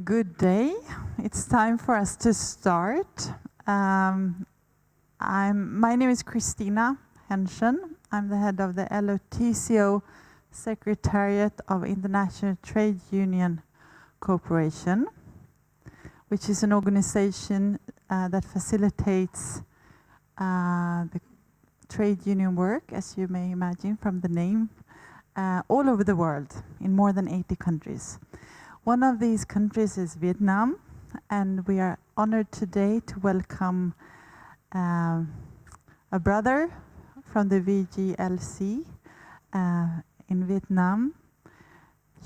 Good day. It's time for us to start. My name is Kristina Henschen. I'm the head of the LOTCO Secretariat of International Trade Union Cooperation, which is an organization that facilitates the trade union work, as you may imagine from the name, all over the world in more than 80 countries. One of these countries is Vietnam, and we are honored today to welcome a brother from the VGLC in Vietnam,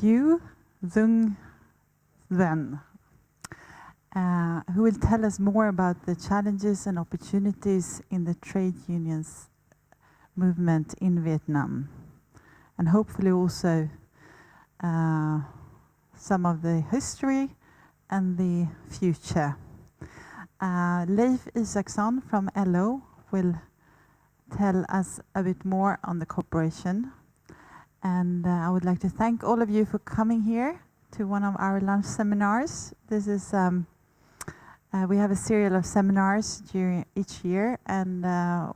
Hieu Duong Xuan, who will tell us more about the challenges and opportunities in the trade unions movement in Vietnam, and hopefully also some of the history and the future. Leif Isaksson from LO will tell us a bit more on the cooperation. And I would like to thank all of you for coming here to one of our lunch seminars. This is we have a serial of seminars during each year, and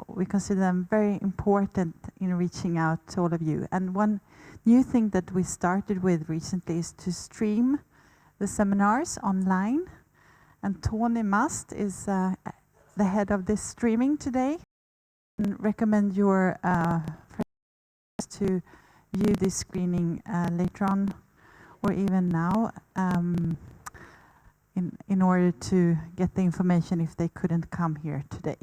we consider them very important in reaching out to all of you. And one new thing that we started with recently is to stream the seminars online. And Tony Must is the head of this streaming today. And recommend your friends to view this screening later on or even now in order to get the information if they couldn't come here today.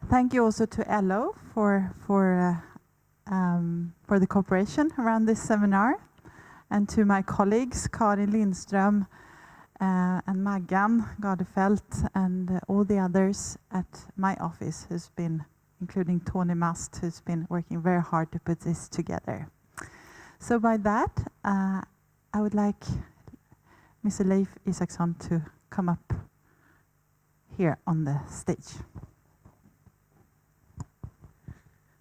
Thank you also to LO for the cooperation around this seminar, and to my colleagues Karin Lindström and Maggan Gardefelt and all the others at my office who's been, including Tony Must, who's been working very hard to put this together. So by that, I would like Mr. Leif Isaksson to come up here on the stage.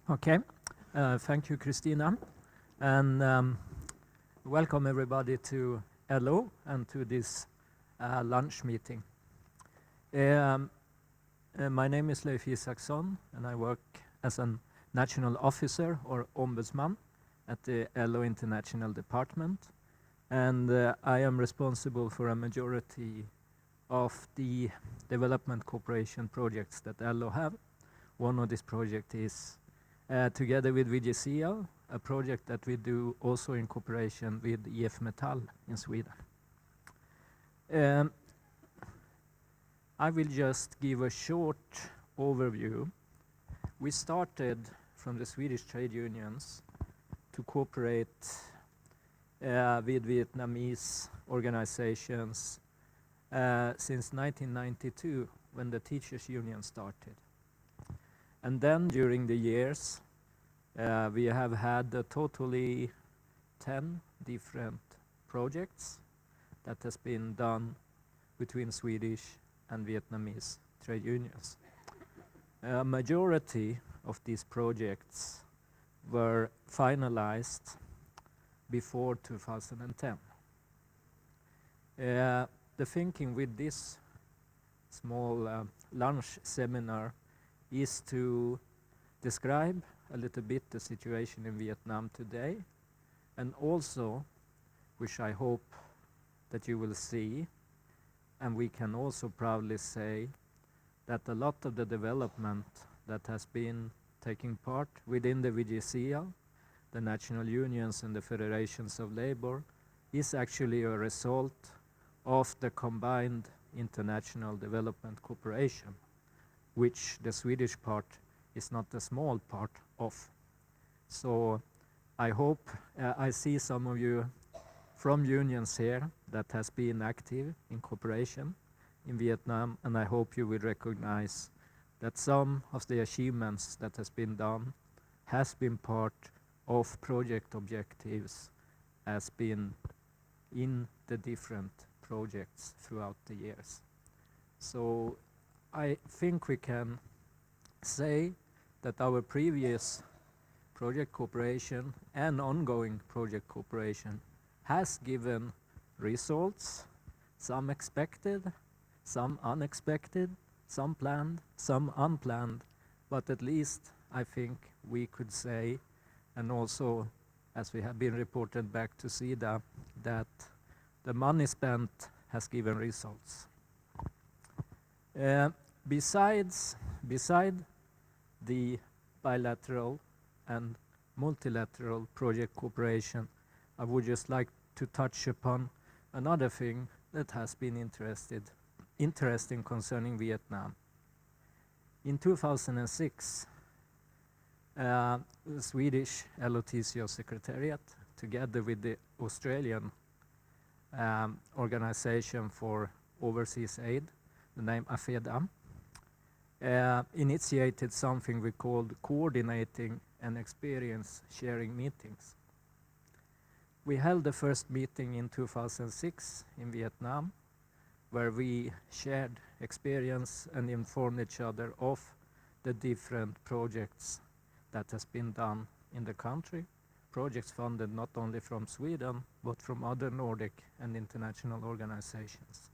Okay. Thank you, Kristina, and welcome everybody to LO and to this lunch meeting. My name is Leif Isaksson, and I work as a national officer or ombudsman at the LO International Department, and I am responsible for a majority of the development cooperation projects that LO have. One of these projects is together with VGCL, a project that we do also in cooperation with IF Metall in Sweden. I will just give a short overview. We started from the Swedish trade unions to cooperate with Vietnamese organizations since 1992, when the teachers union started. And then during the years, we have had totally 10 different projects that has been done between Swedish and Vietnamese trade unions. A majority of these projects were finalized before 2010. The thinking with this small lunch seminar is to describe a little bit the situation in Vietnam today, and also, which I hope that you will see, and we can also proudly say that a lot of the development that has been taking part within the VGCL, the national unions and the federations of labor, is actually a result of the combined international development cooperation, which the Swedish part is not a small part of. So I hope I see some of you from unions here that has been active in cooperation in Vietnam, and I hope you will recognize that some of the achievements that has been done has been part of project objectives, has been in the different projects throughout the years. So I think we can say that our previous project cooperation and ongoing project cooperation has given results some expected, some unexpected, some planned, some unplanned, but at least I think we could say, and also as we have been reported back to SIDA, that the money spent has given results. Beside the bilateral and multilateral project cooperation, I would just like to touch upon another thing that has been interesting concerning Vietnam. In 2006, the Swedish LOTCO Secretariat, together with the Australian Organization for Overseas Aid, the name AFEDA, initiated something we called coordinating and experience sharing meetings. We held the first meeting in 2006 in Vietnam, where we shared experience and informed each other of the different projects that has been done in the country, projects funded not only from Sweden, but from other Nordic and international organizations.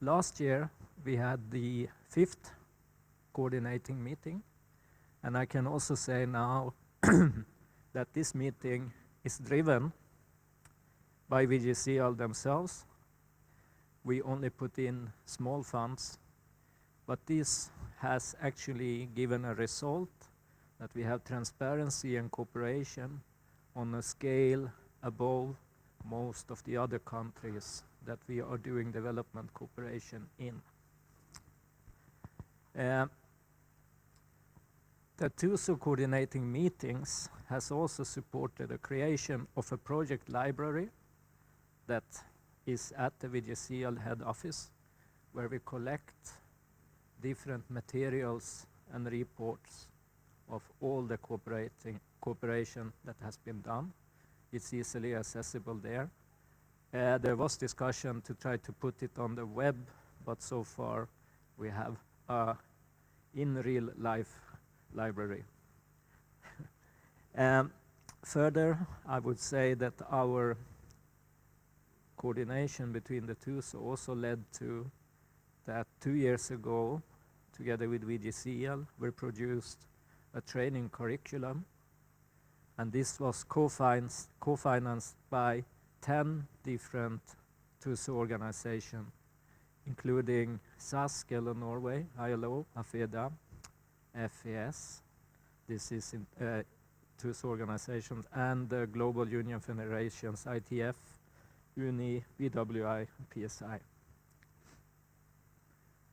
Last year, we had the 5th coordinating meeting, and I can also say now that this meeting is driven by VGCL themselves. We only put in small funds, but this has actually given a result that we have transparency and cooperation on a scale above most of the other countries that we are doing development cooperation in. The TUSO coordinating meetings has also supported the creation of a project library that is at the VGCL head office, where we collect different materials and reports of all the cooperation that has been done. It's easily accessible there. There was discussion to try to put it on the web, but so far we have a in real life library. Further, I would say that our coordination between the two also led to that 2 years ago, together with VGCL, we produced a training curriculum, and this was co-financed by 10 different TUSO organizations, including SAS, GELO Norway, ILO, AFEDA, FES, this is TUSO organizations, and the Global Union Federations, ITF, UNI, BWI, PSI.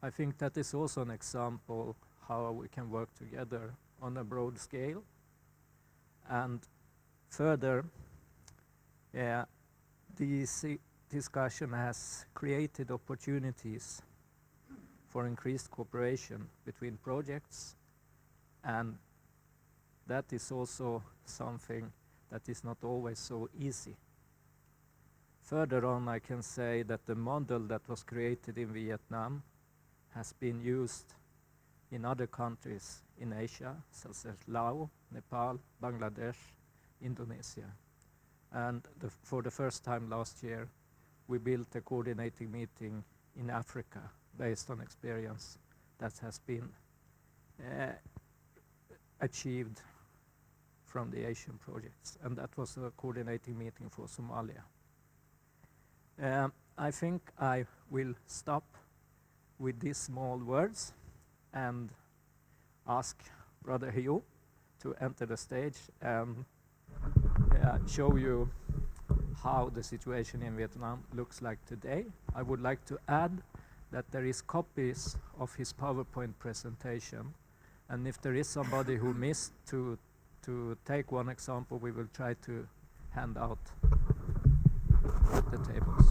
I think that is also an example how we can work together on a broad scale. And further, this discussion has created opportunities for increased cooperation between projects, and that is also something that is not always so easy. Further on, I can say that the model that was created in Vietnam has been used in other countries in Asia, such as Laos, Nepal, Bangladesh, Indonesia. And for the first time last year, we built a coordinating meeting in Africa based on experience that has been achieved from the Asian projects. And that was a coordinating meeting for Somalia. I think I will stop with these small words and ask Brother Hieu to enter the stage and show you how the situation in Vietnam looks like today. I would like to add that there is copies of his PowerPoint presentation, and if there is somebody who missed to take one example, we will try to hand out at the tables.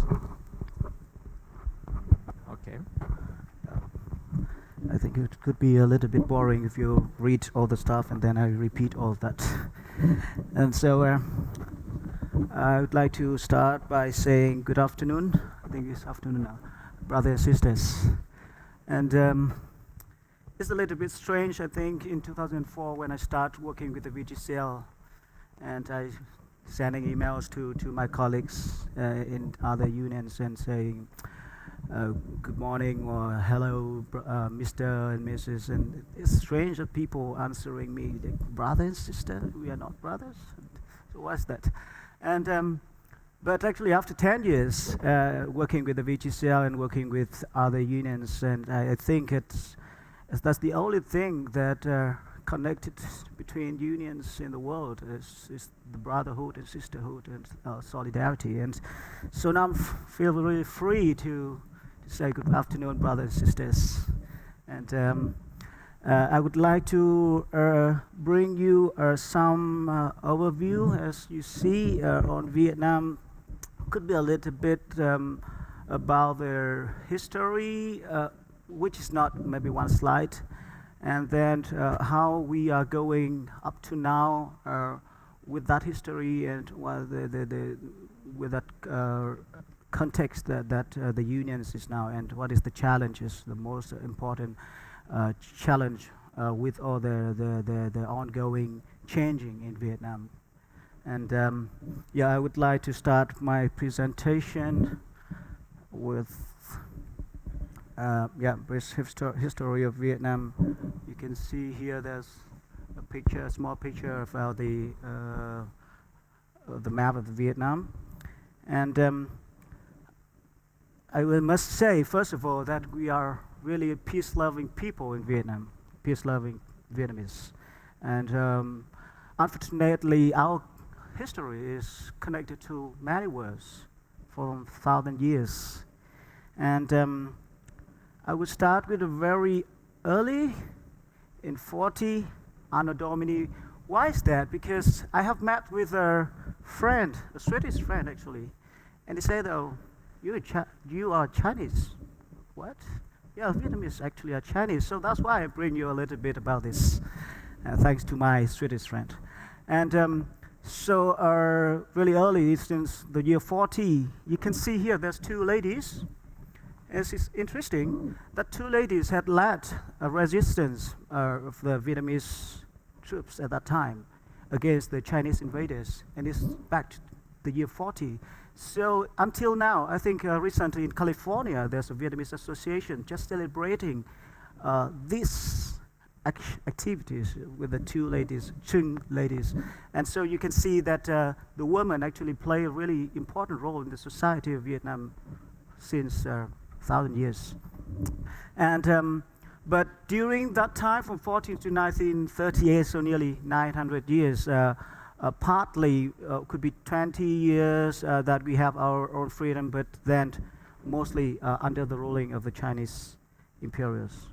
Okay. I think it could be a little bit boring if you read all the stuff and then I repeat all of that. And so I would like to start by saying good afternoon. I think it's afternoon now, brothers and sisters. And it's a little bit strange, I think, in 2004 when I started working with the VGCL, and I sending emails to my colleagues in other unions and saying, good morning or hello, Mr. and Mrs. And it's strange that people answering me, like, brother and sister, we are not brothers. So what's that? And but actually, after 10 years working with the VGCL and working with other unions, and I think that's the only thing that connected between unions in the world is the brotherhood and sisterhood and solidarity. And so now I feel really free to say good afternoon, brothers and sisters. And I would like to bring you some overview. As you see on Vietnam, could be a little bit about their history, which is not maybe one slide, and then how we are going up to now with that history and with that context that the unions is now, and what is the challenges, the most important challenge with all the ongoing changing in Vietnam. And yeah, I would like to start my presentation with brief history of Vietnam. You can see here there's a picture, a small picture of the map of Vietnam. And I must say, first of all, that we are really a peace-loving people in Vietnam, peace-loving Vietnamese. And unfortunately, our history is connected to many wars for 1,000 years. And I would start with a very early, in 40, Anno Domini. Why is that? Because I have met with a friend, a Swedish friend actually, and he said, "Oh, you are Chinese." What? Yeah, Vietnamese actually are Chinese, so that's why I bring you a little bit about this, thanks to my Swedish friend. And so really early, since the year 40, you can see here there's two ladies. It's interesting that two ladies had led a resistance of the Vietnamese troops at that time against the Chinese invaders, and it's back to the year 40. So until now, I think recently in California, there's a Vietnamese association just celebrating these activities with the two ladies, Trung ladies. And so you can see that the women actually play a really important role in the society of Vietnam since 1,000 years. And but during that time, from 14 to 1938, so nearly 900 years, partly could be 20 years that we have our own freedom, but then mostly under the ruling of the Chinese imperials.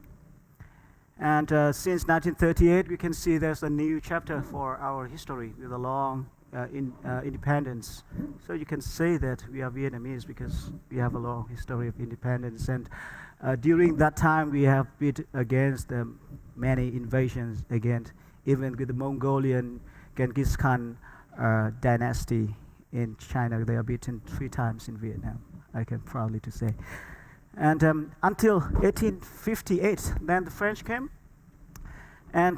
And since 1938, we can see there's a new chapter for our history with a long independence. So you can say that we are Vietnamese because we have a long history of independence. And during that time, we have been against many invasions, even with the Mongolian Genghis Khan dynasty in China. They are beaten 3 times in Vietnam, I can proudly to say. And until 1858, then the French came, and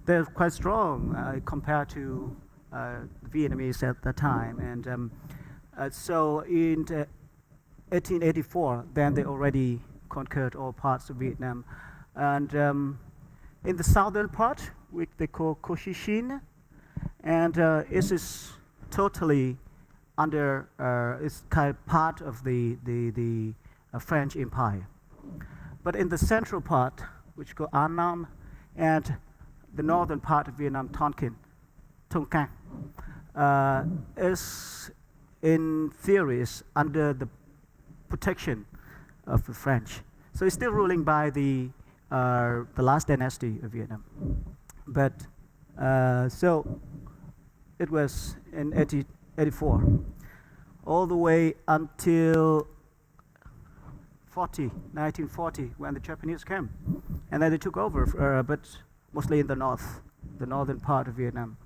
they're quite strong compared to Vietnamese at that time. And so in 1884, then they already conquered all parts of Vietnam. And in the southern part, which they call Cochinchine, and it is totally under, it's kind of part of the French Empire. But in the central part, which called An Nam, and the northern part of Vietnam, Tonkin, Tonkin, is in theory is under the protection of the French. So it's still ruling by the last dynasty of Vietnam. But so it was in 1884, all the way until 1940, when the Japanese came, and then they took over, but mostly in the northern part of Vietnam.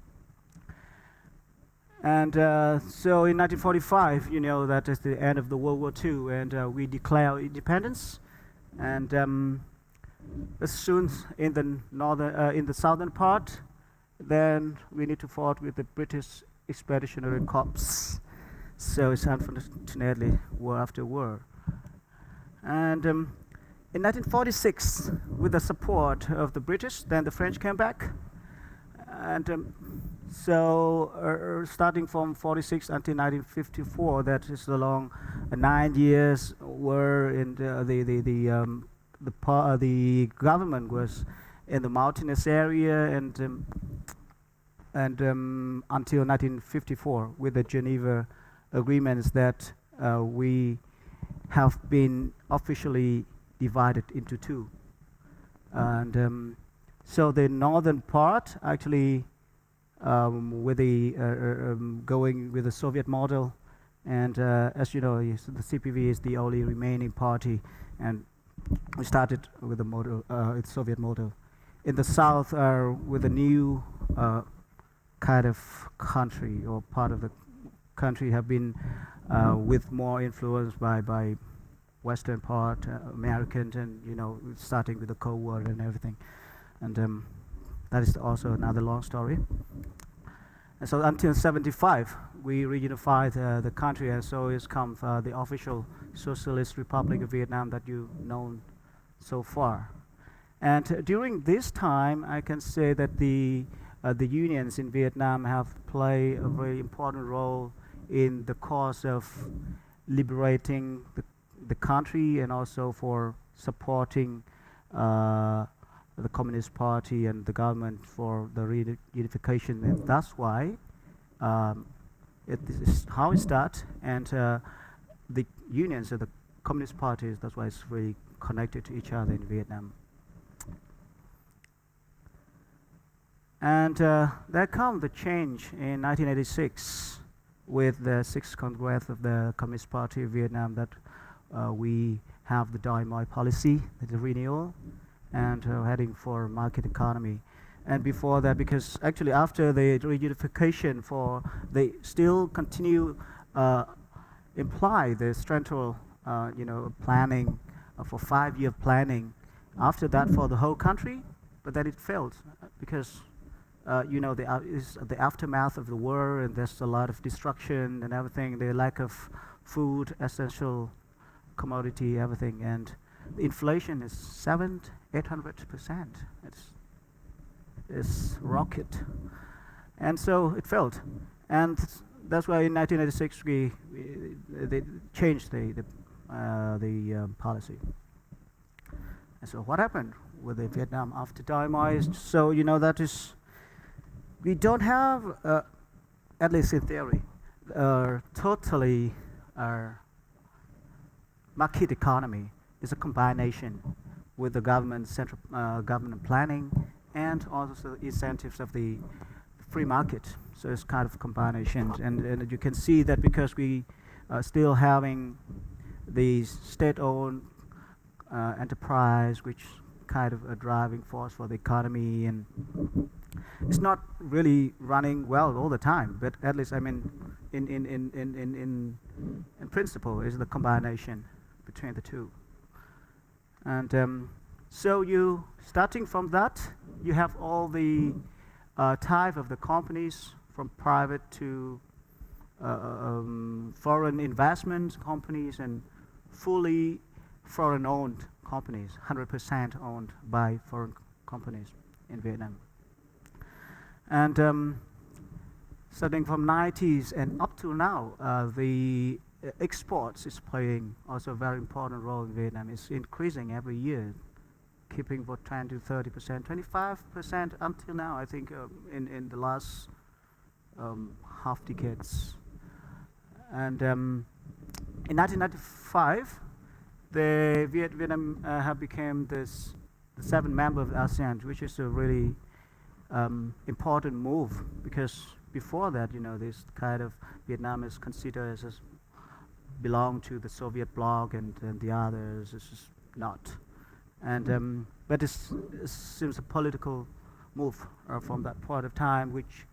And so in 1945, you know, that is the end of the World War II, and we declare independence. And as soon in the southern part, then we need to fight with the British expeditionary corps. So it's unfortunately war after war. And in 1946, with the support of the British, then the French came back. And starting from 46 until 1954, that is the long 9 years were in the government was in the mountainous area, and until 1954 with the Geneva agreements that we have been officially divided into two. And so the northern part actually with the going with the Soviet model, and as you know, the CPV is the only remaining party, and we started with the model, Soviet model. In the south, with a new kind of country or part of the country have been with more influence by Western part, Americans, and starting with the Cold War and everything, and that is also another long story. And so until 75, we reunified the country, and so it's come the official Socialist Republic of Vietnam that you've known so far. And during this time, I can say that the unions in Vietnam have played a very important role in the cause of liberating the country, and also for supporting the Communist Party and the government for the reunification. And that's why it is how it starts, and the unions of the Communist parties, that's why it's very connected to each other in Vietnam. And there come the change in 1986 with the 6th Congress of the Communist Party of Vietnam, that we have the Doi Moi policy, the renewal, and heading for market economy. And before that, because actually after the reunification, they still continue imply the central planning for 5-year planning. After that for the whole country, but then it failed because the aftermath of the war, and there's a lot of destruction and everything, the lack of food, essential commodity, everything, and the inflation is 700-800%. It's rocket, and so it failed, and that's why in 1986 they changed the policy. And so what happened with the Vietnam after Doi Moi? So that is, we don't have, at least in theory, totally market economy. It's a combination with the government, central government planning, and also the incentives of the free market. So it's kind of combination, and you can see that because we are still having the state-owned enterprise, which kind of a driving force for the economy, and it's not really running well all the time, but at least, I mean, in principle, is the combination between the two. And so you, starting from that, you have all the type of the companies, from private to foreign investment companies, and fully foreign-owned companies, 100% owned by foreign companies in Vietnam. And starting from 90s and up to now, the exports is playing also a very important role in Vietnam. It's increasing every year, keeping for 20 to 30%, 25% until now, I think, in the last half decades. And in 1995, the Vietnam have become the 7th member of ASEAN, which is a really important move, because before that, this kind of Vietnam is considered as belong to the Soviet bloc, and the others is not. And but it seems a political move from that point of time, which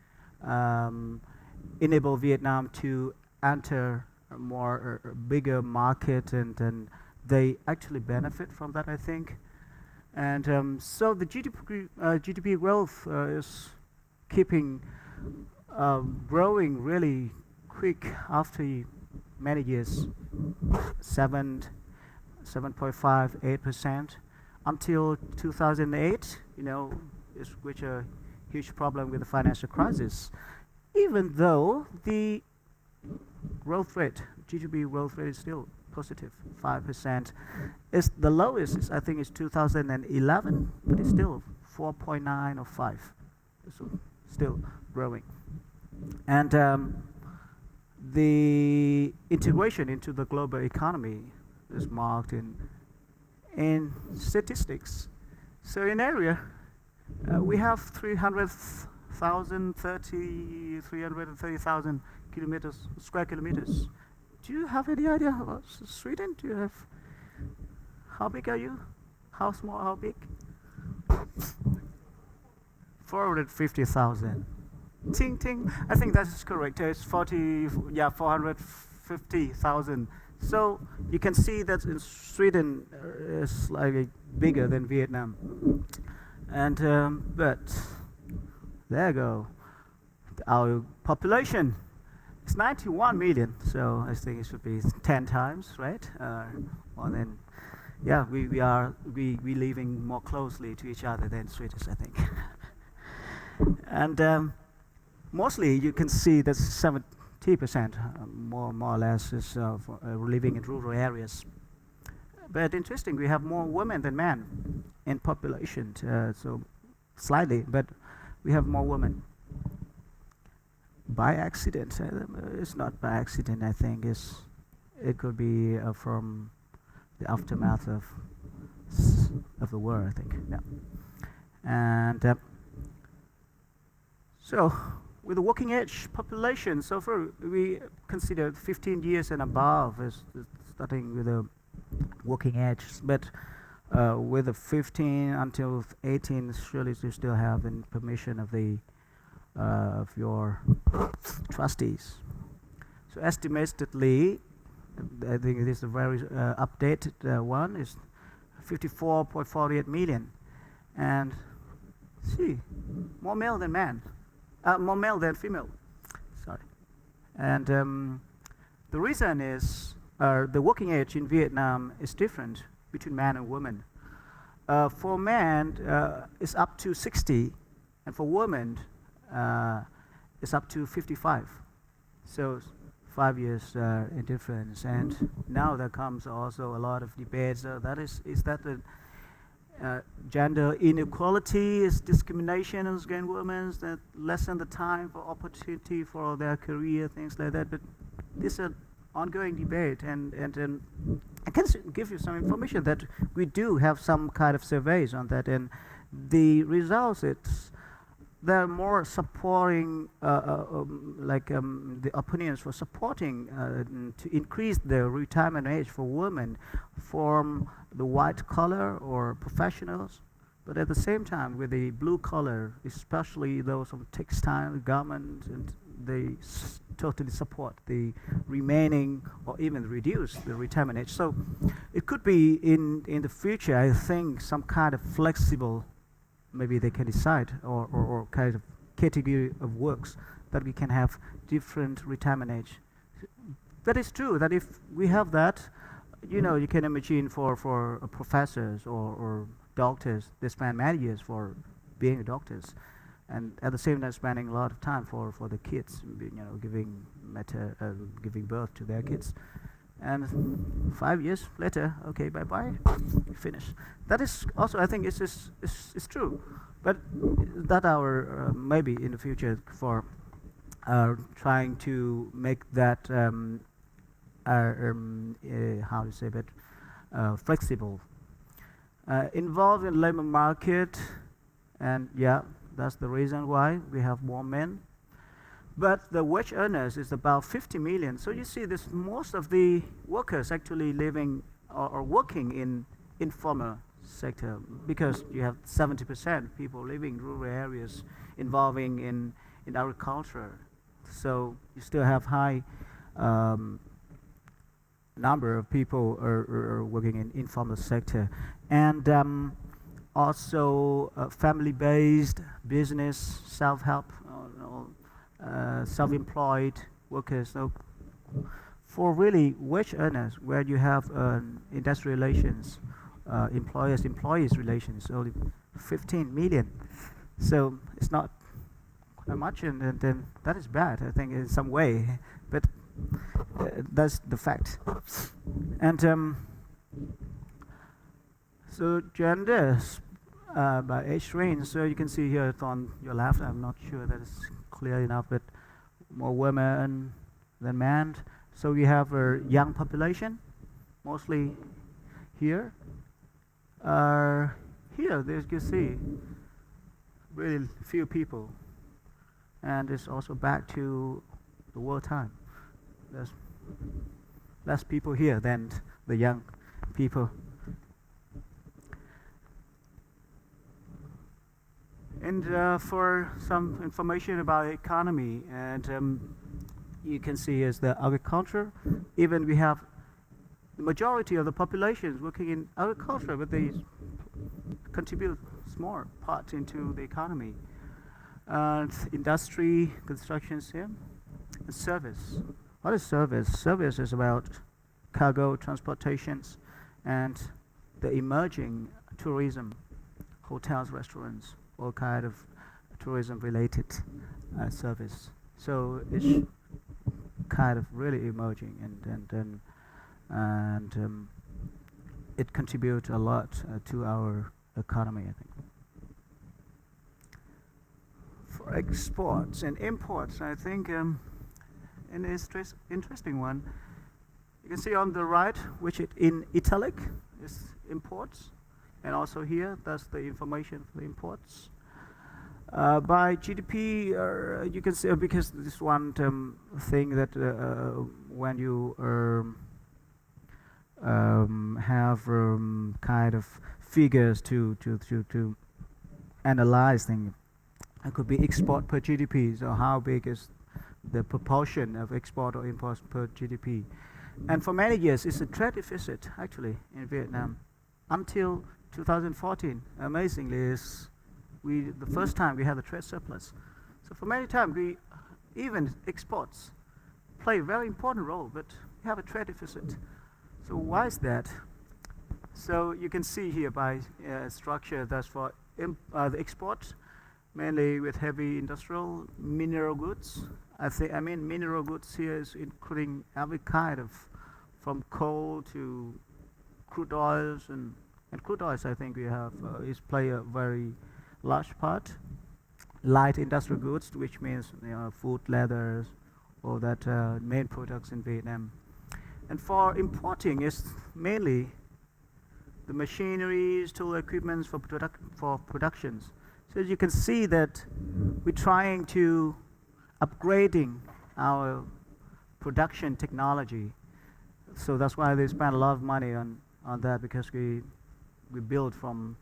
enable Vietnam to enter a more bigger market, and they actually benefit from that, I think. And so the GDP growth is keeping growing really quick after many years, 7.5, 8%, until 2008, which a huge problem with the financial crisis. Even though the growth rate, GDP growth rate is still positive, 5%. It's the lowest, I think, is 2011, but it's still 4.9 or 5. So still growing. And the integration into the global economy is marked in statistics. So in area, we have 330,000 square kilometers. Do you have any idea about Sweden? Do you have? How big are you? How small? How big? 450,000. Ting ting. I think that is correct. It's 450,000. So you can see that in Sweden is slightly bigger than Vietnam. And but there you go. Our population is 91 million. So I think it should be 10 times, right? More than. Yeah, we living more closely to each other than Swedes, I think. And mostly you can see that 70% more or less is living in rural areas. But interesting, we have more women than men in population, so slightly, but we have more women. By accident, it's not by accident, I think. It could be from the aftermath of the war, I think. Yeah. And so with the working age population, so far we consider 15 years and above as starting with the working age, but with the 15 until 18, surely you still have the permission of the of your trustees. So estimatedly, I think it is a very updated one, is 54.48 million, and see, more male than man. More male than female, sorry. And the reason is the working age in Vietnam is different between man and woman. For men, it's up to 60, and for women, it's up to 55. So 5 years in difference. And now there comes also a lot of debates. That is that the gender inequality, is discrimination against women, that lessen the time for opportunity for their career, things like that. But this is an ongoing debate, and I can give you some information that we do have some kind of surveys on that, and the results, they're more supporting, the opinions for supporting to increase the retirement age for women from the white collar or professionals, but at the same time with the blue collar, especially those from textile, garment, and they totally support the remaining or even reduce the retirement age. So it could be in the future, I think, some kind of flexible, maybe they can decide, or kind of category of works that we can have different retirement age. That is true, that if we have that, you can imagine for professors or doctors, they spend many years for being doctors, and at the same time spending a lot of time for the kids, giving birth to their kids. And 5 years later, okay, bye-bye, finish. That is also, I think, it's true. But that our, maybe in the future, for trying to make that, how to say that, flexible. Involved in labor market, and yeah, that's the reason why we have more men. But the wage earners is about 50 million. So you see this, most of the workers actually living or working in informal sector, because you have 70% people living in rural areas involving in agriculture. So you still have high number of people are working in informal sector. And also family-based business, self-help, self-employed workers. So for really wage earners, where you have industrial relations, employers relations, only 15 million. So it's not quite much, and then that is bad, I think, in some way. But that's the fact. And so genders by age range. So you can see here it's on your left. I'm not sure that is clear enough, but more women than men. So we have a young population, mostly here. Here, as you can see, really few people, and it's also back to the war time. There's less people here than the young people. And for some information about the economy, and you can see is the agriculture. Even we have the majority of the population is working in agriculture, but they contribute small part into the economy. Industry, construction, and service. What is service? Service is about cargo, transportations, and the emerging tourism, hotels, restaurants, all kind of tourism-related service. So it's kind of really emerging, and it contributes a lot to our economy, I think. For exports and imports, I think an interesting one. You can see on the right, which in italic is imports, and also here, that's the information for the imports. By GDP, you can see, because this one thing that when you have kind of figures to analyze things, it could be export per GDP, so how big is the proportion of export or imports per GDP. And for many years, it's a trade deficit, actually, in Vietnam. Until 2014, amazingly, is the first time we had a trade surplus. So for many times, even exports play a very important role, but we have a trade deficit. So why is that? So you can see here by structure, that's for the exports, mainly with heavy industrial mineral goods. I mean mineral goods here is including every kind of, from coal to crude oils, and crude oils I think we have is play a very large part. Light industrial goods, which means food, leathers, all that main products in Vietnam. And for importing is mainly the machineries, tool equipment for productions. So as you can see that we're trying to upgrading our production technology. So that's why they spend a lot of money on that, because we build from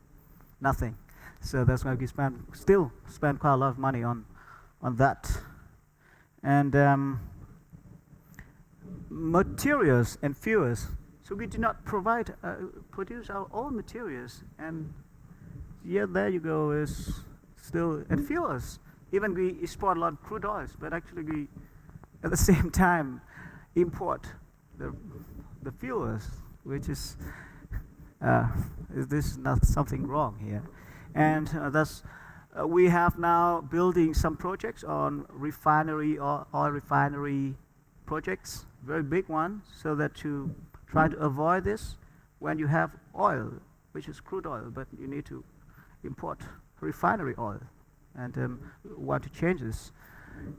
nothing. So that's why we still spend quite a lot of money on that. And materials and fuels. So we do not produce our own materials, and yet there you go is still, and fuels. Even we export a lot of crude oils, but actually we at the same time import the fuels, which is this is not something wrong here. And thus we have now building some projects on refinery or oil refinery projects, very big ones, so that to try to avoid this when you have oil, which is crude oil, but you need to import refinery oil, and want to change this.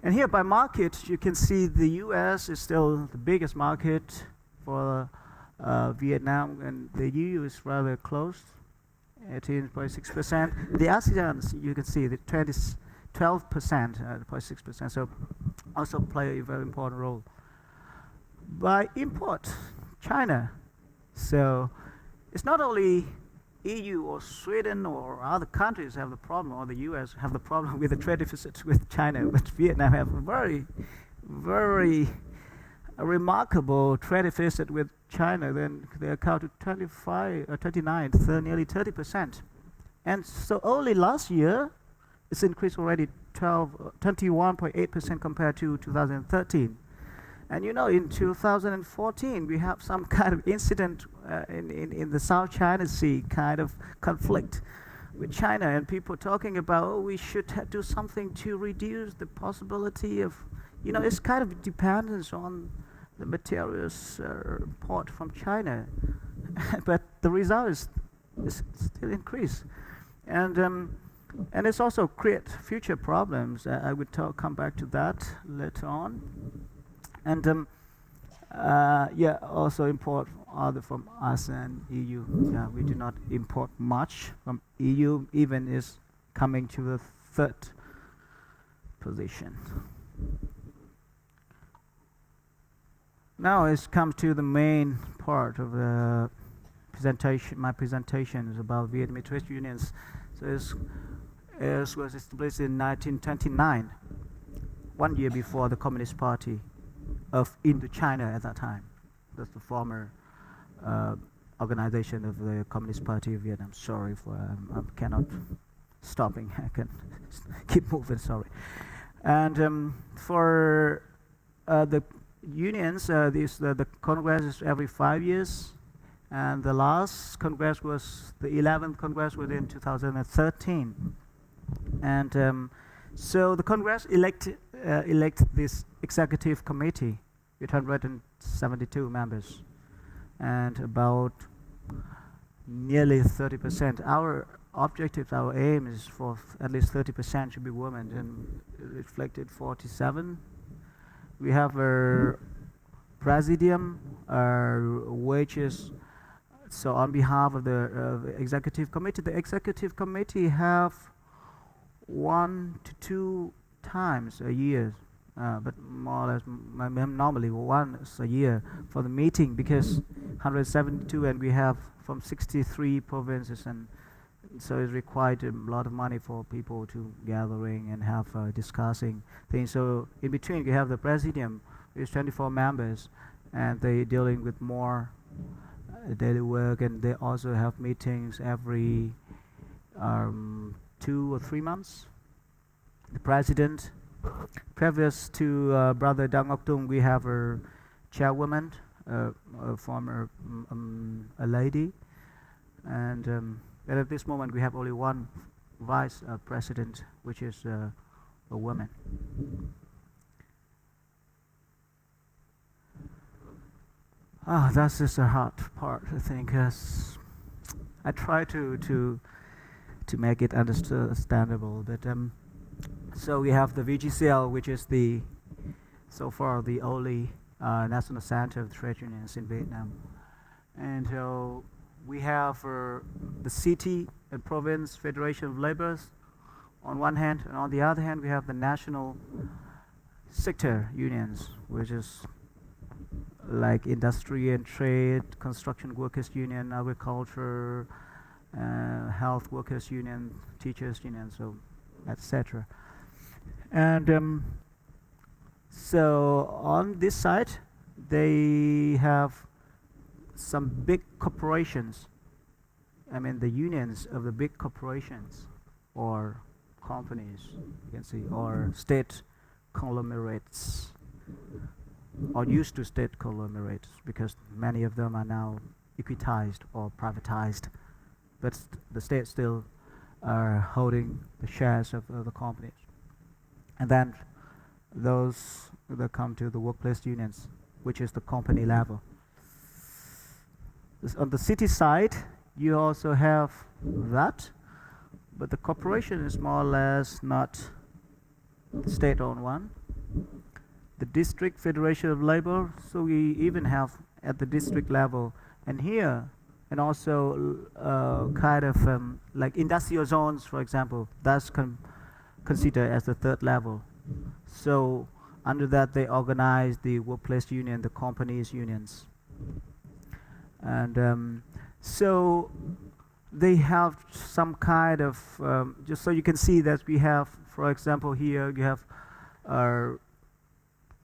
And here by market, you can see the US is still the biggest market for Vietnam, and the EU is rather close, 18.6%. The ASEAN, you can see the 12%, 0.6%, so also play a very important role. By import, China. So it's not only EU or Sweden or other countries have the problem, or the US have the problem with the trade deficit with China, but Vietnam have a very, very remarkable trade deficit with China. Then they account to 25 or 29, nearly 30%. And so only last year, it's increased already 21.8% compared to 2013. And you know, in 2014, we have some kind of incident in the South China Sea, kind of conflict with China, and people talking about, oh, we should do something to reduce the possibility of, you know, it's kind of dependence on the materials import from China. But the result is still increase. And it's also create future problems. I would come back to that later on. And yeah, also import other from ASEAN, EU. Yeah, we do not import much from EU, even is coming to the third position. Now it's come to the main part of the presentation. My presentation is about Vietnamese trade unions. So it was established in 1929, 1 year before the Communist Party of Indochina at that time. That's the former organization of the Communist Party of Vietnam. Sorry for I cannot stopping. I can keep moving. Sorry. And for the unions, the Congress is every 5 years, and the last Congress was the 11th Congress was in 2013. And so the Congress elect this executive committee with 172 members, and about nearly 30%. Our objective, our aim is for at least 30% should be women, and it reflected 47. We have a presidium, wages. So on behalf of the executive committee, the executive committee have 1 to 2 times a year, but more or less normally once a year for the meeting, because 172 and we have from 63 provinces, and so it required a lot of money for people to gathering and have discussing things. So in between we have the presidium with 24 members, and they dealing with more daily work, and they also have meetings every 2 or 3 months. The president, previous to Brother Duong Ngoc Tung, we have a chairwoman, a former a lady, and at this moment we have only one vice president, which is a woman. That's just a hard part, I think. I try to make it understandable, but so we have the VGCL, which is so far the only national center of trade unions in Vietnam, and we have the city and province federation of laborers on one hand, and on the other hand we have the national sector unions, which is like industry and trade, construction workers union, agriculture, health workers union, teachers union, so etc. And so on this side they have some big corporations, I mean the unions of the big corporations or companies, you can see, or state conglomerates, or used to state conglomerates, because many of them are now equitized or privatized, but the state still are holding the shares of the companies. And then those that come to the workplace unions, which is the company level. On the city side, you also have that, but the corporation is more or less not the state-owned one. The district federation of labor, so we even have at the district level, and here, and also kind of like industrial zones, for example, that's considered as the third level. So under that they organize the workplace union, the companies unions, and so they have some kind of just so you can see that we have, for example, here you have our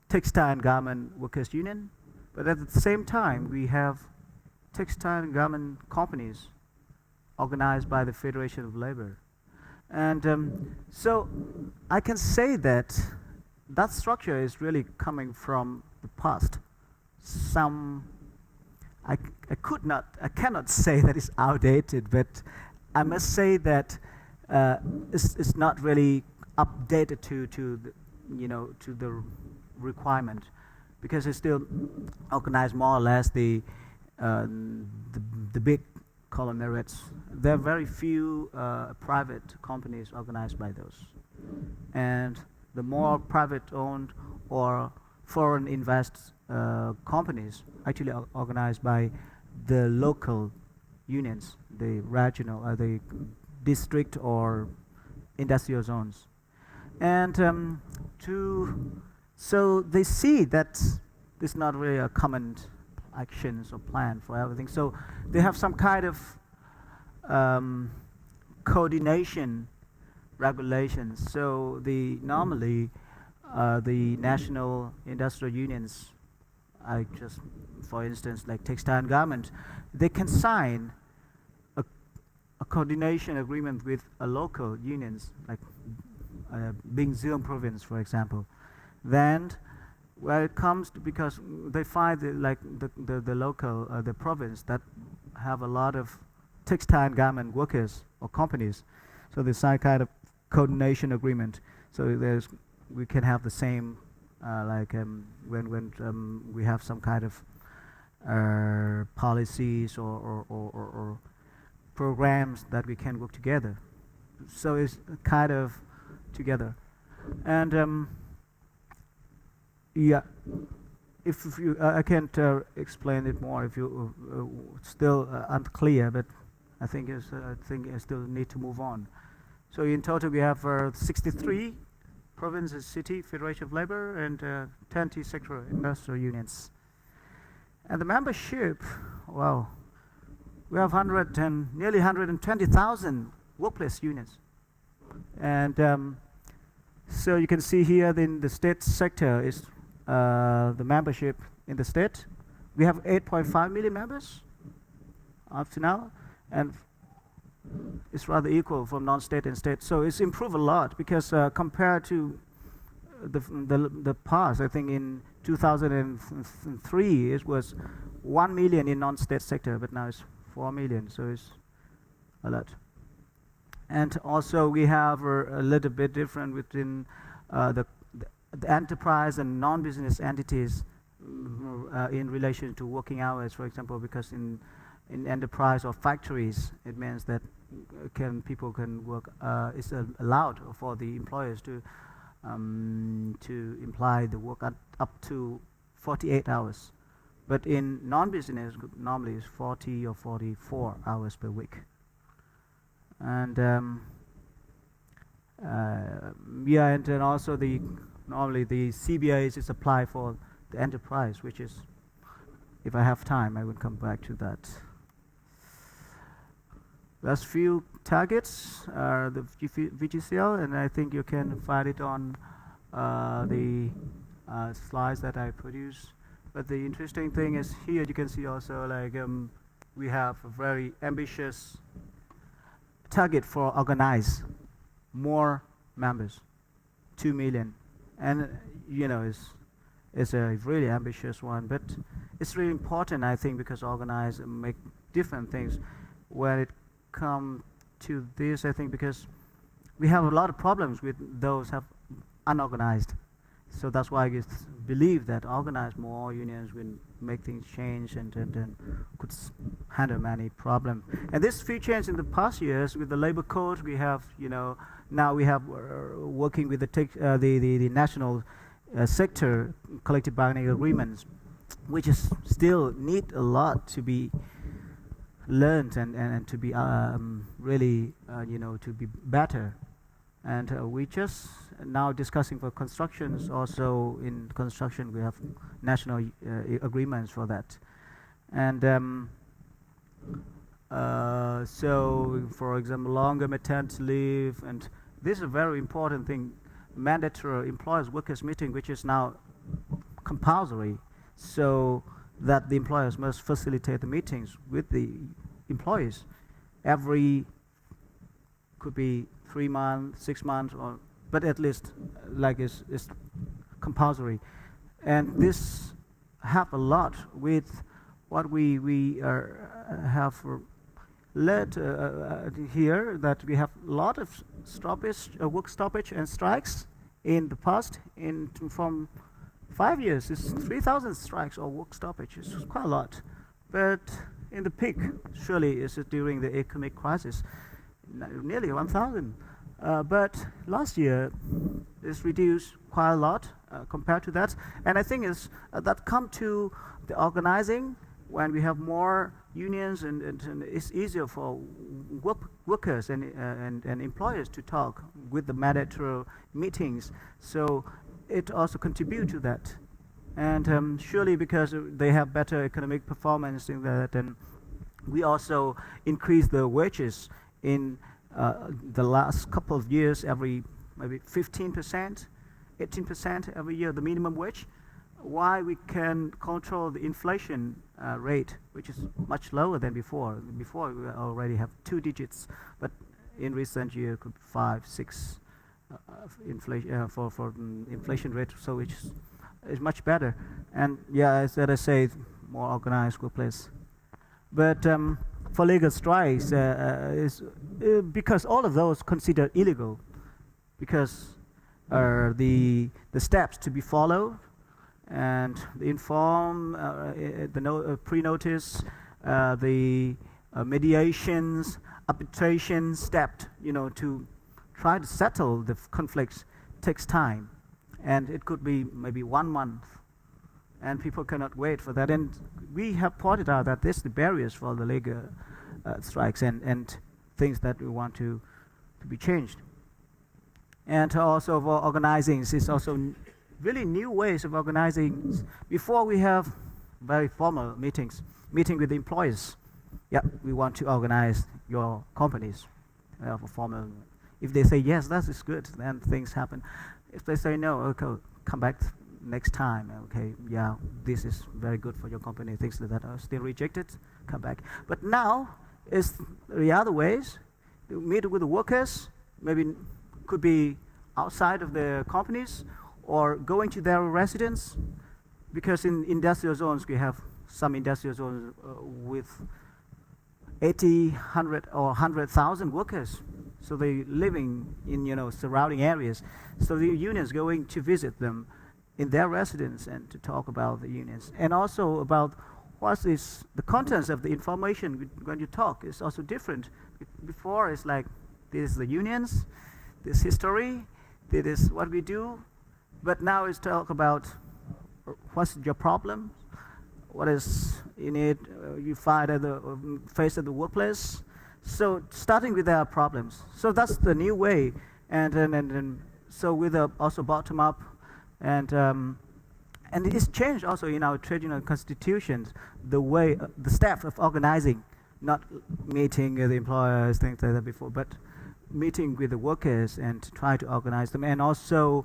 textile and garment workers union, but at the same time we have textile and garment companies organized by the Federation of Labor. And so I can say that that structure is really coming from the past. I cannot say that it's outdated, but I must say that it's not really updated to the requirement, because it's still organized more or less the big conglomerates. There are very few private companies organized by those, and the more private-owned or foreign invest companies actually organized by the local unions, the regional, the district or industrial zones, and so they see that there's not really a common actions or plan for everything. So they have some kind of coordination regulations. So normally the national industrial unions, for instance, like textile and garment, they can sign a coordination agreement with a local unions, like Bình Dương province, for example. Then, where it comes to, because they find the local the province that have a lot of textile and garment workers or companies, so they sign kind of coordination agreement. So we can have the same when we have some kind of policies or programs that we can work together. So it's kind of together, and yeah. If you, I can't explain it more if you still unclear, but I think I still need to move on. So in total, we have 63 provinces, city, Federation of Labor, and 20 sectoral industrial unions. And the membership, wow, we have nearly 120,000 workplace unions. And so you can see here in the state sector is the membership in the state. We have 8.5 million members up to now, and it's rather equal from non-state and state. So it's improved a lot, because compared to the past, I think in 2003 it was 1 million in non-state sector, but now it's 4 million, so it's a lot. And also we have a little bit different within the enterprise and non-business entities in relation to working hours, for example, because in enterprise or factories, it means that people can work. It's allowed for the employers to imply the work up to 48 hours, but in non-business normally it's 40 or 44 hours per week. And yeah, and then also normally the CBAs is applied for the enterprise, which is, if I have time, I will come back to that. Last few targets are the VGCL, and I think you can find it on the slides that I produced. But the interesting thing is here you can see also we have a very ambitious target for organize more members, 2 million. And it's a really ambitious one, but it's really important, I think, because organize and make different things. When it comes to this, I think, because we have a lot of problems with those have unorganized. So that's why I believe that organized more unions will make things change and could handle many problems. And this few changes in the past years with the labor code, we have, now we have working with the national sector collective bargaining agreements, which is still need a lot to be learned and to be really, to be better. And we just now discussing for constructions. Also in construction, we have national agreements for that. And so, for example, longer maternity leave, and this is a very important thing, mandatory employers workers meeting, which is now compulsory, so that the employers must facilitate the meetings with the employees every could be 3 months, 6 months, or but at least like is compulsory. And this have a lot with what we have led here, that we have a lot of stoppage, work stoppage and strikes in the past. From 5 years, it's 3,000 strikes or work stoppage. It's quite a lot. But in the peak, surely is during the economic crisis, nearly 1,000. But last year, it's reduced quite a lot compared to that. And I think that come to the organizing. When we have more unions, and it's easier for workers and employers to talk with the mandatory meetings. So it also contributes to that. And surely because they have better economic performance in that, and we also increase the wages in the last couple of years, every maybe 15%, 18% every year, the minimum wage. Why we can control the inflation rate, which is much lower than before. Before we already have 2 digits, but in recent year could be 5, 6 inflation for inflation rate. So which is much better. And yeah, as I say, more organized workplace. But for legal strikes, is because all of those considered illegal, because the steps to be followed, and the inform, the pre-notice, the mediations, arbitration step, to try to settle the conflicts takes time, and it could be maybe 1 month, and people cannot wait for that. And we have pointed out that this is the barriers for the legal strikes and things that we want to be changed. And also for organizing, is also really new ways of organizing. Before we have very formal meeting with the employers. Yeah, we want to organize your companies. For formal. If they say yes, that is good, then things happen. If they say no, okay, come back next time. Okay, yeah, this is very good for your company. Things like that are still rejected. Come back. But now is the other ways. To meet with the workers, maybe could be outside of the companies, or going to their residence, because in industrial zones we have some industrial zones with 80, 100 or 100,000 workers. So they living in surrounding areas. So the unions going to visit them in their residence and to talk about the unions, and also about what is the contents of the information when you talk is also different. Before it's like, this is the unions, this history, this is what we do. But now it's talk about what's your problem, what is in it you find at the face at the workplace. So starting with their problems. So that's the new way, and so with also bottom up, and it's changed also in our trade union constitutions, the way the steps of organizing, not meeting the employers, things like that before, but meeting with the workers and try to organize them, and also.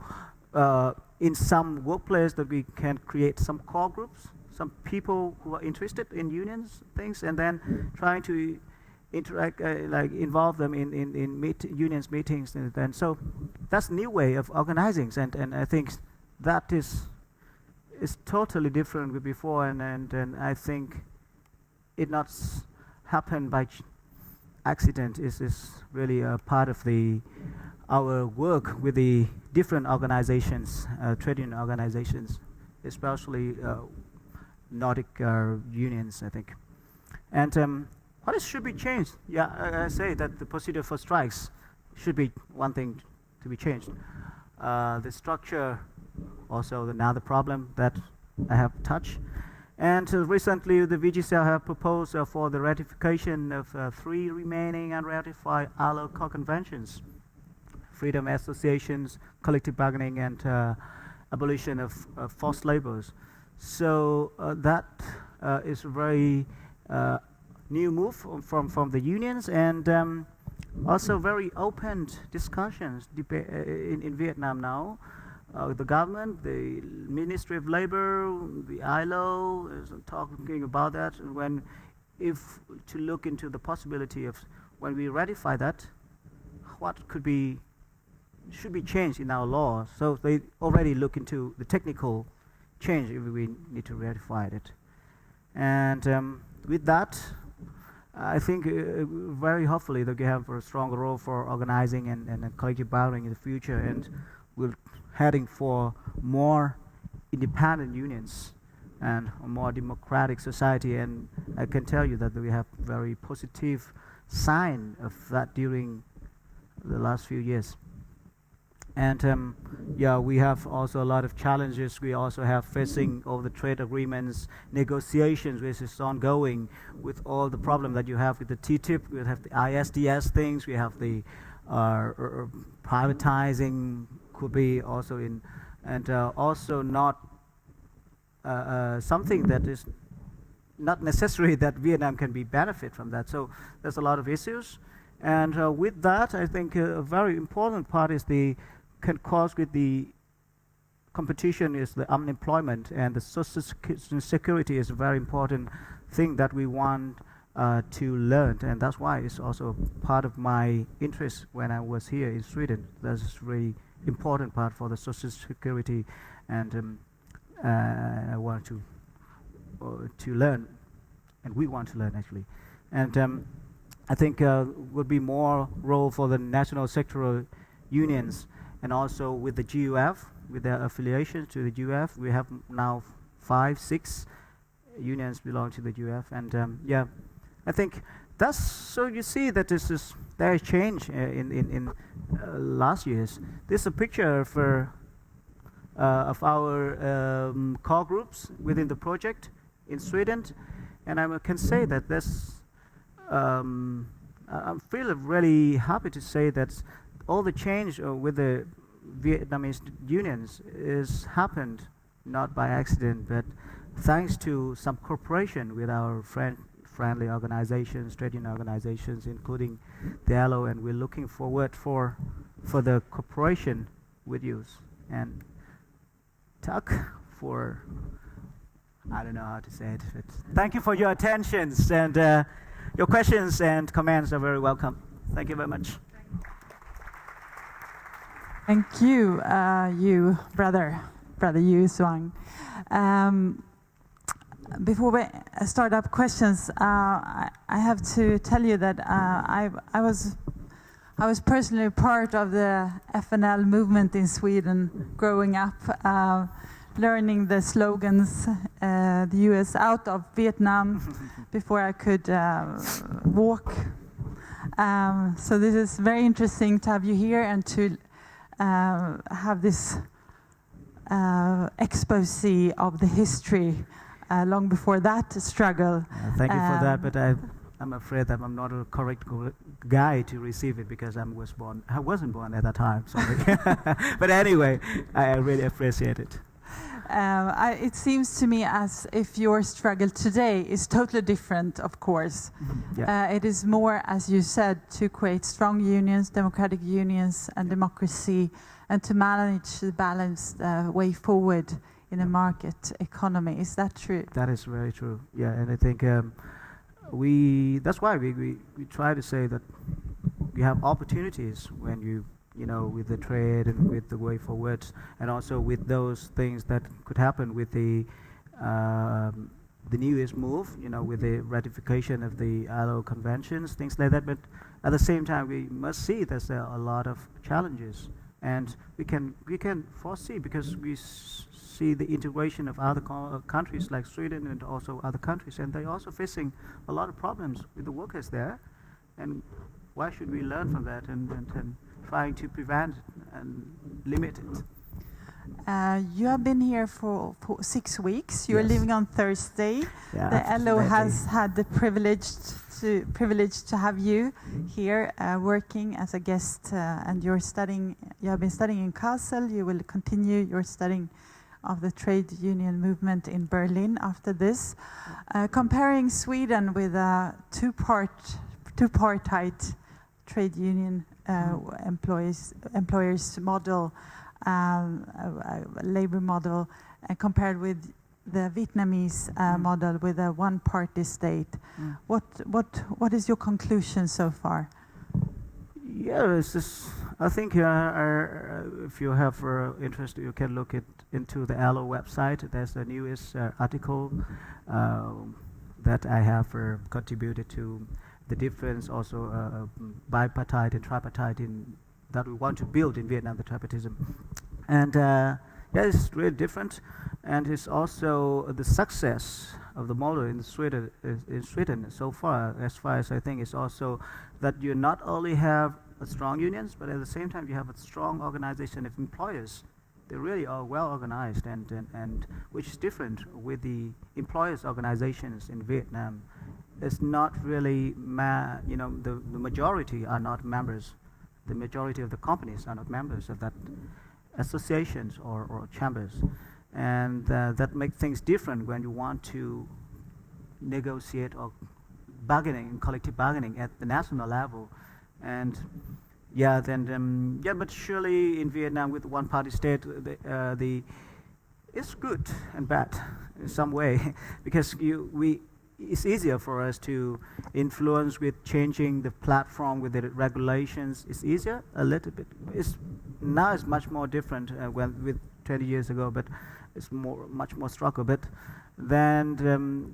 In some workplace that we can create some core groups, some people who are interested in unions things, and then trying to interact, like involve them in unions meetings, and so that's a new way of organizing, and I think that is totally different with before, and I think it not happened by accident. Is really a part of our work with the different organizations, trade union organizations, especially Nordic unions, I think. And what should be changed? Yeah, I say that the procedure for strikes should be one thing to be changed. The structure, also another problem that I have touched. And recently the VGCL have proposed for the ratification of 3 remaining unratified ILO core conventions. Freedom associations, collective bargaining, and abolition of forced labors. So that is a very new move from the unions, and also very open discussions in Vietnam now. The government, the Ministry of Labor, the ILO is talking about that. If to look into the possibility of when we ratify that, what should be changed in our law. So they already look into the technical change if we need to ratify it. And with that, I think very hopefully that we have a stronger role for organizing and collective bargaining in the future, and we're heading for more independent unions and a more democratic society. And I can tell you that we have very positive sign of that during the last few years. And yeah, we have also a lot of challenges. We also have facing all the trade agreements, negotiations, which is ongoing with all the problem that you have with the TTIP. We have the ISDS things. We have the privatizing could be also in, and also not something that is not necessary that Vietnam can be benefit from that. So there's a lot of issues. And with that, I think a very important part is can cause with the competition is the unemployment, and the social security is a very important thing that we want to learn, and that's why it's also part of my interest when I was here in Sweden. That's a really important part for the social security, and I want to learn, and we want to learn actually. And I think would be more role for the national sectoral unions, and also with the GUF, with their affiliation to the GUF. We have now 5, 6 unions belong to the GUF, and yeah, I think that's, so you see that there is change in last years. This is a picture of our core groups within the project in Sweden, and I can say that this I feel really happy to say that all the change with the Vietnamese unions is happened not by accident, but thanks to some cooperation with our friendly organizations, trade union organizations, including the ALO, and we're looking forward for the cooperation with you. And talk for, I don't know how to say it, but thank you for your attentions, and your questions and comments are very welcome. Thank you very much. Thank you, you, Brother Hieu Duong. Before we start up questions, I have to tell you that I was personally part of the FNL movement in Sweden growing up, learning the slogans, the US out of Vietnam before I could walk. So this is very interesting to have you here and to have this expose of the history long before that struggle. Thank you for that, but I'm afraid that I'm not a correct guy to receive it because I wasn't born at that time. Sorry. But anyway, I really appreciate it. It seems to me as if your struggle today is totally different, of course. Yeah. It is more, as you said, to create strong unions, democratic unions and democracy, and to manage the balanced way forward in a market economy. Is that true? That is very true. Yeah, and I think that's why we try to say that we have opportunities when you know, with the trade and with the way forward, and also with those things that could happen with the newest move, you know, with the ratification of the ILO conventions, things like that. But at the same time, we must see that there are a lot of challenges, and we can foresee because we see the integration of other countries like Sweden and also other countries, and they're also facing a lot of problems with the workers there. And why should we learn from that and trying to prevent and limit it? You have been here for 6 weeks. You're Yes. leaving on Thursday. Yeah, The LO absolutely. has had the privilege to have you here working as a guest, and you're studying. You have been studying in Kassel. You will continue your studying of the trade union movement in Berlin after this. Comparing Sweden with a two-party trade union employers model, labor model, compared with the Vietnamese model with a one-party state. What is your conclusion so far? Yeah, it's just, I think if you have interest, you can look into the ALO website. There's the newest article that I have contributed to the difference also bipartite and tripartite that we want to build in Vietnam, the tripartism. And yeah, it's really different. And it's also the success of the model in Sweden so far as I think, is also that you not only have strong unions, but at the same time you have a strong organization of employers. They really are well organized, and which is different with the employers organizations in Vietnam. It's not really, the majority are not members. The majority of the companies are not members of that associations or chambers. And that makes things different when you want to negotiate or collective bargaining at the national level. And yeah, then but surely in Vietnam with one-party state, it's good and bad in some way because it's easier for us to influence with changing the platform with the regulations. It's easier a little bit. Now it's much more different with 20 years ago, but it's much more struggle. But then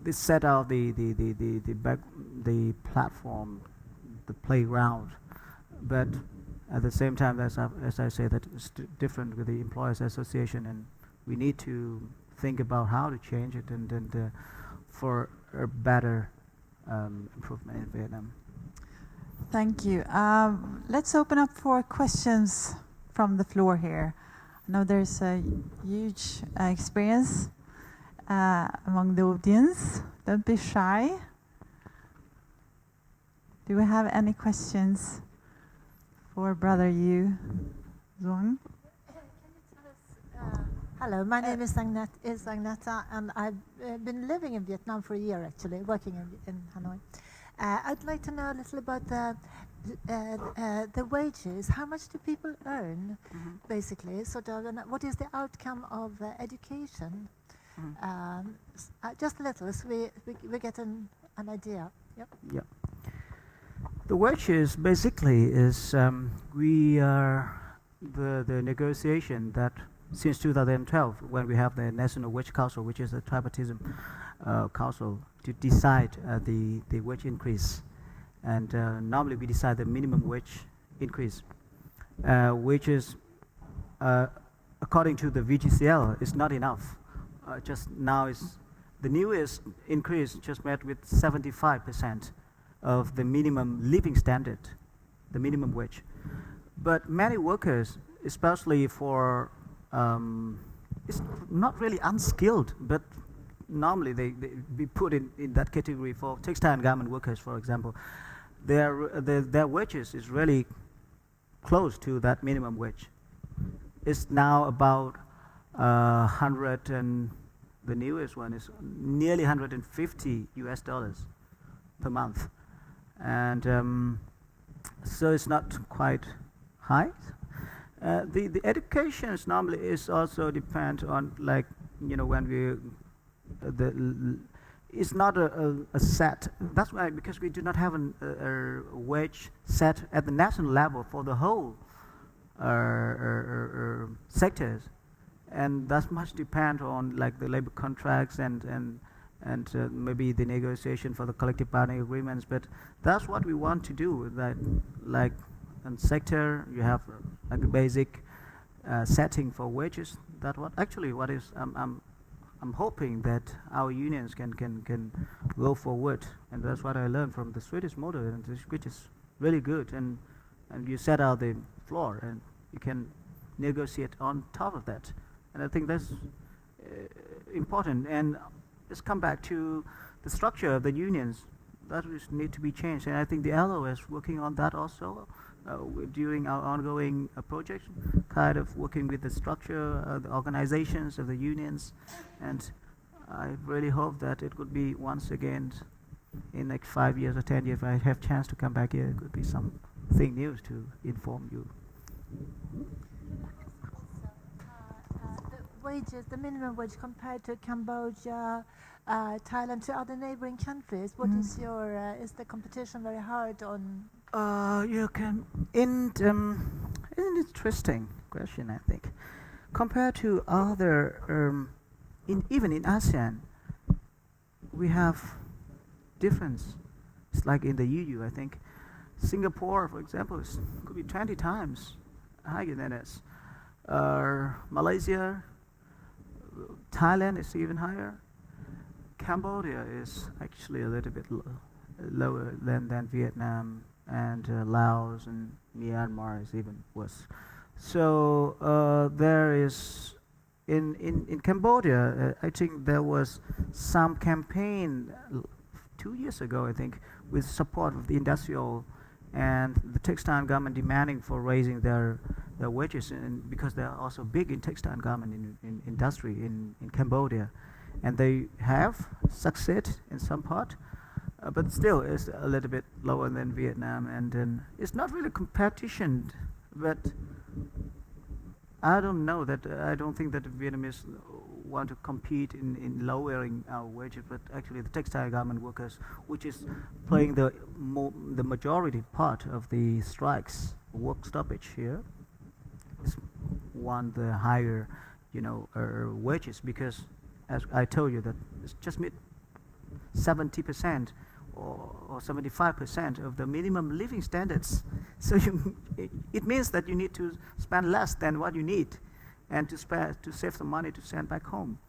they set out the platform, the playground. But at the same time, as I say, that it's different with the employers association, and we need to think about how to change it and for a better improvement in Vietnam. Thank you. Let's open up for questions from the floor here. I know there's a huge experience among the audience. Don't be shy. Do we have any questions for Brother Hieu Duong? Hello, my name is Agneta, and I've been living in Vietnam for a year, actually, working in Hanoi. I'd like to know a little about the wages. How much do people earn, basically? Sort of, and what is the outcome of education? Just a little, so we get an idea. Yep. Yeah. The wages basically is we are the negotiation that since 2012, when we have the National Wage Council, which is the tripartism council, to decide the wage increase. And normally we decide the minimum wage increase, which is, according to the VGCL, is not enough. Just now is the newest increase just met with 75% of the minimum living standard, the minimum wage. But many workers, especially for, it's not really unskilled, but normally they be put in that category for textile and garment workers, for example. Their wages is really close to that minimum wage. It's now about 100, and the newest one is nearly $150 per month. And so it's not quite high. The education normally is also depend on, like, when we it's not a set. That's why, because we do not have a wage set at the national level for the whole sectors, and that much depend on, like, the labor contracts and maybe the negotiation for the collective bargaining agreements. But that's what we want to do. That, like, in sector you have like a basic setting for wages. That what is I'm hoping that our unions can go forward, and that's what I learned from the Swedish model, and which is really good. And you set out the floor, and you can negotiate on top of that. And I think that's important. And let's come back to the structure of the unions. That need to be changed, and I think the LO is working on that also. During our ongoing project, kind of working with the structure, the organizations of the unions, and I really hope that it could be once again in like 5 years or 10 years, if I have chance to come back here, it could be something new to inform you. The wages, the minimum wage compared to Cambodia, Thailand, to other neighboring countries, what is your, is the competition very hard on You can an interesting question, I think. Compared to other, even in ASEAN, we have difference. It's like in the EU, I think. Singapore, for example, could be 20 times higher than us. Malaysia, Thailand is even higher. Cambodia is actually a little bit lower than Vietnam, and Laos and Myanmar is even worse. So there is in Cambodia, I think there was some campaign 2 years ago, I think, with support of the industrial and the textile garment demanding for raising their wages, and because they are also big in textile garment in industry in Cambodia, and they have succeeded in some part, but still is a little bit lower than Vietnam, and it's not really competition, but I don't know that I don't think that the Vietnamese want to compete in lowering our wages, but actually the textile garment workers, which is playing the majority part of the strikes, work stoppage here, is want the higher, wages, because as I told you that it's just 70% or 75% of the minimum living standards. So it means that you need to spend less than what you need, and to save the money to send back home.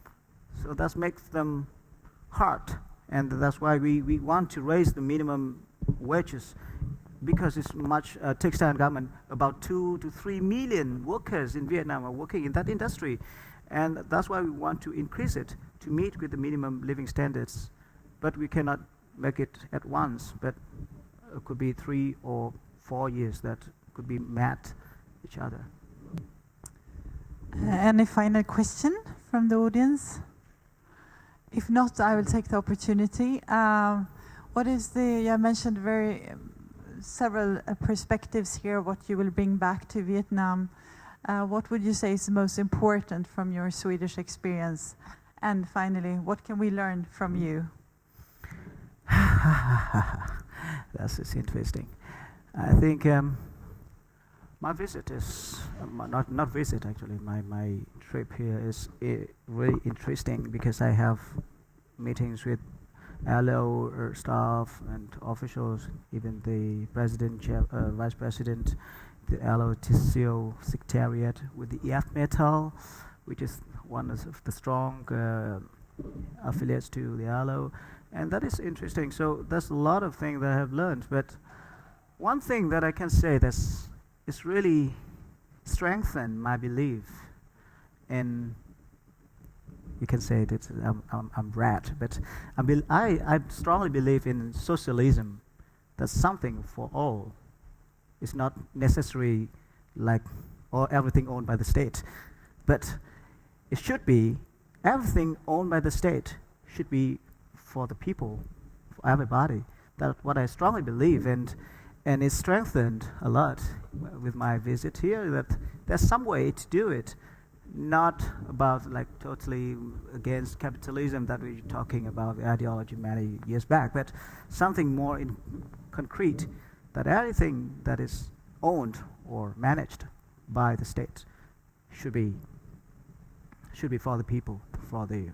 So that makes them hard, and that's why we want to raise the minimum wages, because it's much textile garment. About 2 to 3 million workers in Vietnam are working in that industry, and that's why we want to increase it to meet with the minimum living standards. But we cannot make it at once, but it could be 3 or 4 years that could be met each other. Any final question from the audience? If not, I will take the opportunity. What is you mentioned several perspectives here, what you will bring back to Vietnam. What would you say is the most important from your Swedish experience? And finally, what can we learn from you? That's interesting. I think my visit is not visit actually. My trip here is really interesting, because I have meetings with LO staff and officials, even the president, vice president, the LO TCO secretariat, with the EF Metal, which is one of the strong affiliates to the LO. And that is interesting. So there's a lot of things that I have learned. But one thing that I can say that's really strengthened my belief in, you can say that I'm rat, but I strongly believe in socialism. That's something for all. It's not necessary like everything owned by the state, but it should be everything owned by the state should be for the people, for everybody. That's what I strongly believe, and it's strengthened a lot with my visit here, that there's some way to do it, not about like totally against capitalism that we were talking about the ideology many years back, but something more concrete, that everything that is owned or managed by the state should be for the people, for their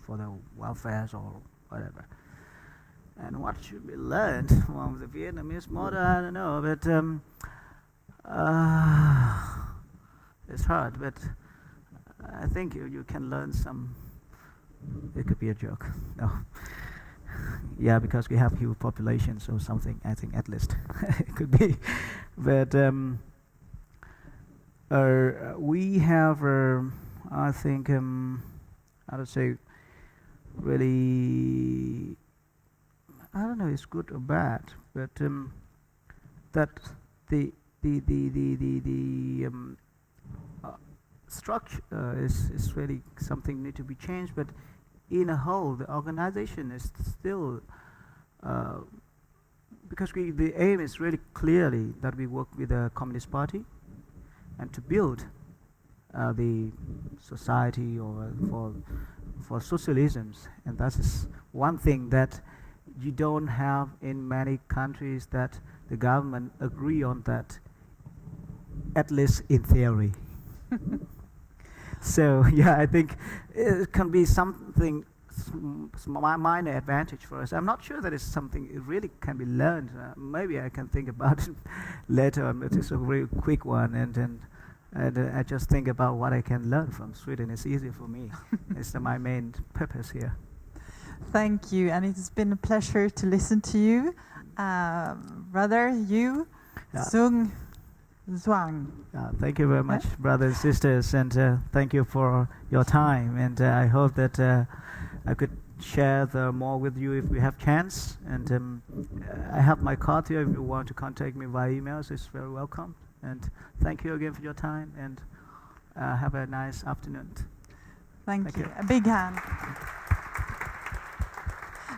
for their welfare or whatever. And what should be learned from the Vietnamese model, I don't know, but it's hard, but I think you can learn some. It could be a joke. No. Yeah, because we have huge populations or something, I think, at least. It could be. But we have, I think, how to say, really, I don't know, it's good or bad, but that the structure is really something need to be changed, but in a whole, the organization is still, because the aim is really clearly that we work with the Communist Party and to build the society or for socialisms, and that is one thing that you don't have in many countries that the government agree on that, at least in theory. So yeah, I think it can be something minor advantage for us. I'm not sure that it's something it really can be learned. Maybe I can think about it later. But it's a very quick one, and I just think about what I can learn from Sweden. It's easy for me. It's my main purpose here. Thank you, and it's been a pleasure to listen to you, Brother Hieu Duong Xuan. Thank you very much, brothers and sisters, and thank you for your time. And I hope that I could share more with you if we have chance. And I have my card here. If you want to contact me via emails, it's very welcome. And thank you again for your time. And have a nice afternoon. Thank you. A big hand.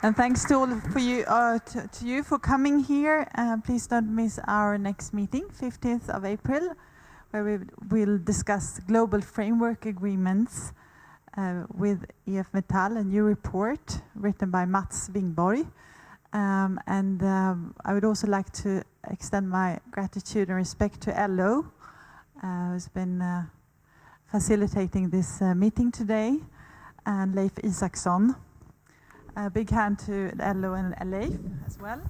And thanks to all for you, to you for coming here. Please don't miss our next meeting, 15th of April, where we will discuss global framework agreements with EF Metall, a new report written by Mats Wingborg. I would also like to extend my gratitude and respect to LO, who's been facilitating this meeting today, and Leif Isaksson. A big hand to LO and Leif as well.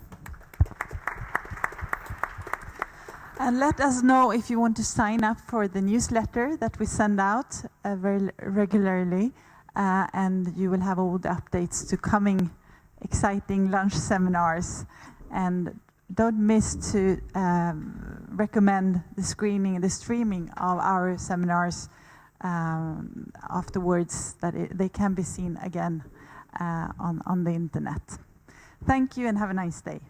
And let us know if you want to sign up for the newsletter that we send out very regularly, and you will have all the updates to coming exciting lunch seminars. And don't miss to recommend the streaming of our seminars afterwards, that they can be seen again on the internet. Thank you and have a nice day.